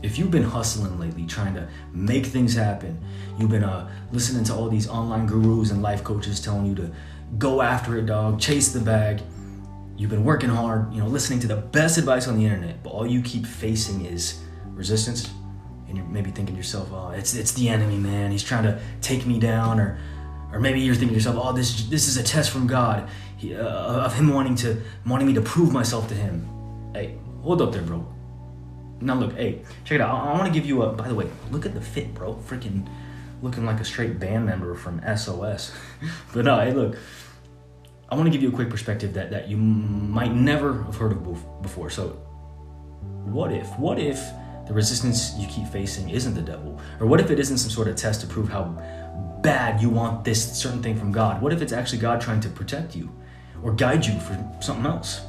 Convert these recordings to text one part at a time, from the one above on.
If you've been hustling lately, trying to make things happen, you've been listening to all these online gurus and life coaches telling you to go after it, dog, chase the bag. You've been working hard, listening to the best advice on the internet, but all you keep facing is resistance. And you're maybe thinking to yourself, oh, it's the enemy, man. He's trying to take me down. Or maybe you're thinking to yourself, oh, this is a test from God, of him wanting me to prove myself to him. Hey, hold up there, bro. Now look, hey, check it out. I want to give you by the way, look at the fit, bro. Freaking looking like a straight band member from SOS. But no, hey, look, I want to give you a quick perspective that you might never have heard of before. So what if the resistance you keep facing isn't the devil? Or what if it isn't some sort of test to prove how bad you want this certain thing from God? What if it's actually God trying to protect you or guide you for something else?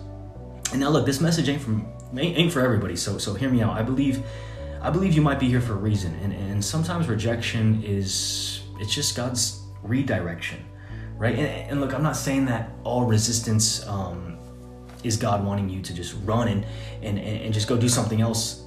And now look, this message ain't for everybody, so hear me out. I believe you might be here for a reason, and sometimes rejection it's just God's redirection, right? And look, I'm not saying that all resistance is God wanting you to just run and just go do something else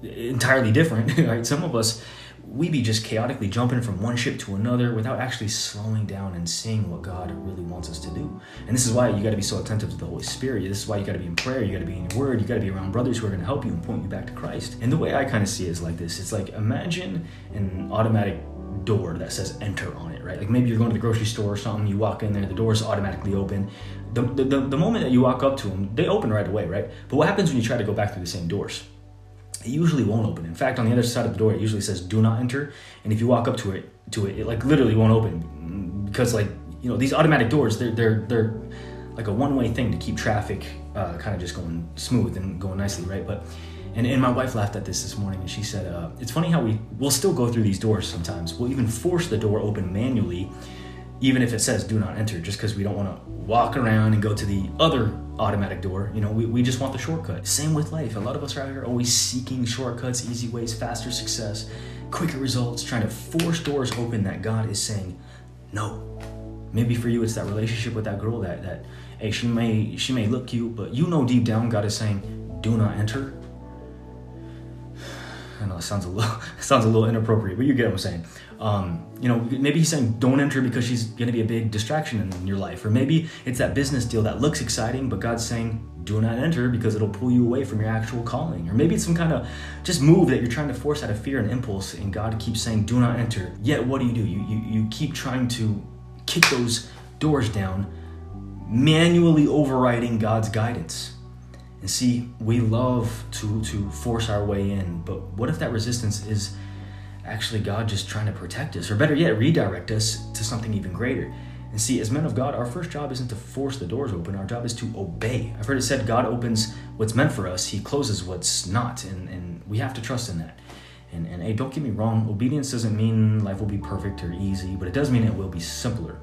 entirely different, right? Some of us, we be just chaotically jumping from one ship to another without actually slowing down and seeing what God really wants us to do. And this is why you got to be so attentive to the Holy Spirit. This is why you got to be in prayer. You got to be in your word. You got to be around brothers who are going to help you and point you back to Christ. And the way I kind of see it is like this. It's like, imagine an automatic door that says enter on it, right? Like maybe you're going to the grocery store or something. You walk in there, the doors automatically open. The moment that you walk up to them, they open right away, right? But what happens when you try to go back through the same doors? It usually won't open. In fact, on the other side of the door, it usually says "Do not enter." And if you walk up to it, like literally won't open, because these automatic doors, they're like a one-way thing to keep traffic kind of just going smooth and going nicely, right? But and my wife laughed at this morning, and she said, "It's funny how we'll still go through these doors sometimes. We'll even force the door open manually, even if it says "Do not enter," just because we don't want to walk around and go to the other automatic door. We just want the shortcut. Same with life. A lot of us are out here always seeking shortcuts, easy ways, faster success, quicker results, trying to force doors open that God is saying no. Maybe for you it's that relationship with that girl that hey, she may look cute, but deep down God is saying do not enter. I know it sounds a little inappropriate, but you get what I'm saying. Maybe he's saying don't enter because she's going to be a big distraction in your life. Or maybe it's that business deal that looks exciting, but God's saying do not enter because it'll pull you away from your actual calling. Or maybe it's some kind of just move that you're trying to force out of fear and impulse, and God keeps saying do not enter. Yet what do? You keep trying to kick those doors down, manually overriding God's guidance. And see, we love to force our way in, but what if that resistance is actually God just trying to protect us, or better yet, redirect us to something even greater? And see, as men of God, our first job isn't to force the doors open. Our job is to obey. I've heard it said God opens what's meant for us. He closes what's not, and we have to trust in that. And hey, don't get me wrong, obedience doesn't mean life will be perfect or easy, but it does mean it will be simpler.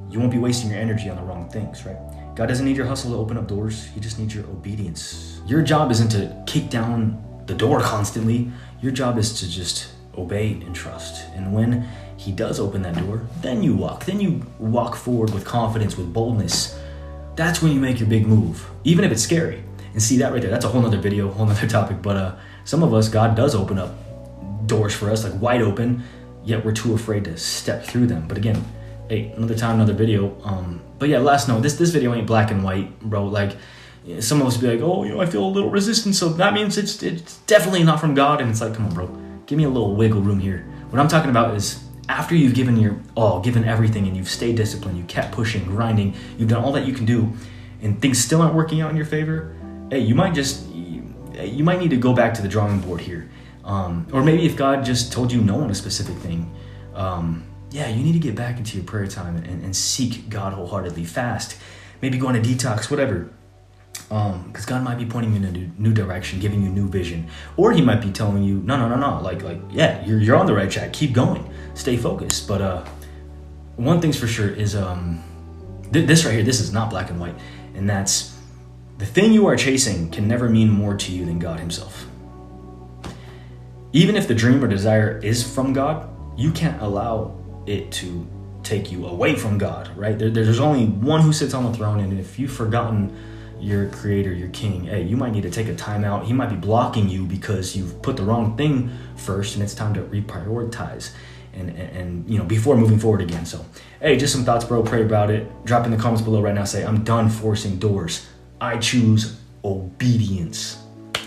You won't be wasting your energy on the wrong things, right? God doesn't need your hustle to open up doors. He just needs your obedience. Your job isn't to kick down the door constantly. Your job is to just obey and trust. And when he does open that door, then you walk forward with confidence, with boldness. That's when you make your big move, even if it's scary. And see, that right there, that's a whole nother video, whole nother topic. But some of us, God does open up doors for us, like wide open, yet we're too afraid to step through them. But again, hey, another time, another video. But yeah, last note, this video ain't black and white, bro. Like, some of us be like, oh, I feel a little resistance, so that means it's definitely not from God. And it's like, come on, bro, give me a little wiggle room here. What I'm talking about is after you've given your all, given everything, and you've stayed disciplined, you kept pushing, grinding, you've done all that you can do, and things still aren't working out in your favor, hey, you might need to go back to the drawing board here. Or maybe if God just told you no on a specific thing, you need to get back into your prayer time and seek God wholeheartedly, fast, maybe go on a detox, whatever. Because God might be pointing you in a new direction, giving you new vision. Or he might be telling you, no, like you're on the right track, keep going, stay focused. But one thing's for sure is this right here, this is not black and white. And that's the thing you are chasing can never mean more to you than God himself. Even if the dream or desire is from God, you can't allow it to take you away from God, right? There's only one who sits on the throne, and if you've forgotten your creator, your king, hey, you might need to take a time out. He might be blocking you because you've put the wrong thing first, and it's time to reprioritize and before moving forward again. So, hey, just some thoughts, bro. Pray about it. Drop in the comments below right now. Say, I'm done forcing doors. I choose obedience.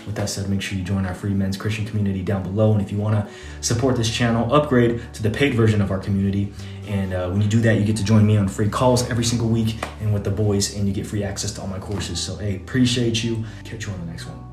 With that said, make sure you join our free men's Christian community down below. And if you want to support this channel, upgrade to the paid version of our community. And when you do that, you get to join me on free calls every single week and with the boys, and you get free access to all my courses. So, hey, appreciate you. Catch you on the next one.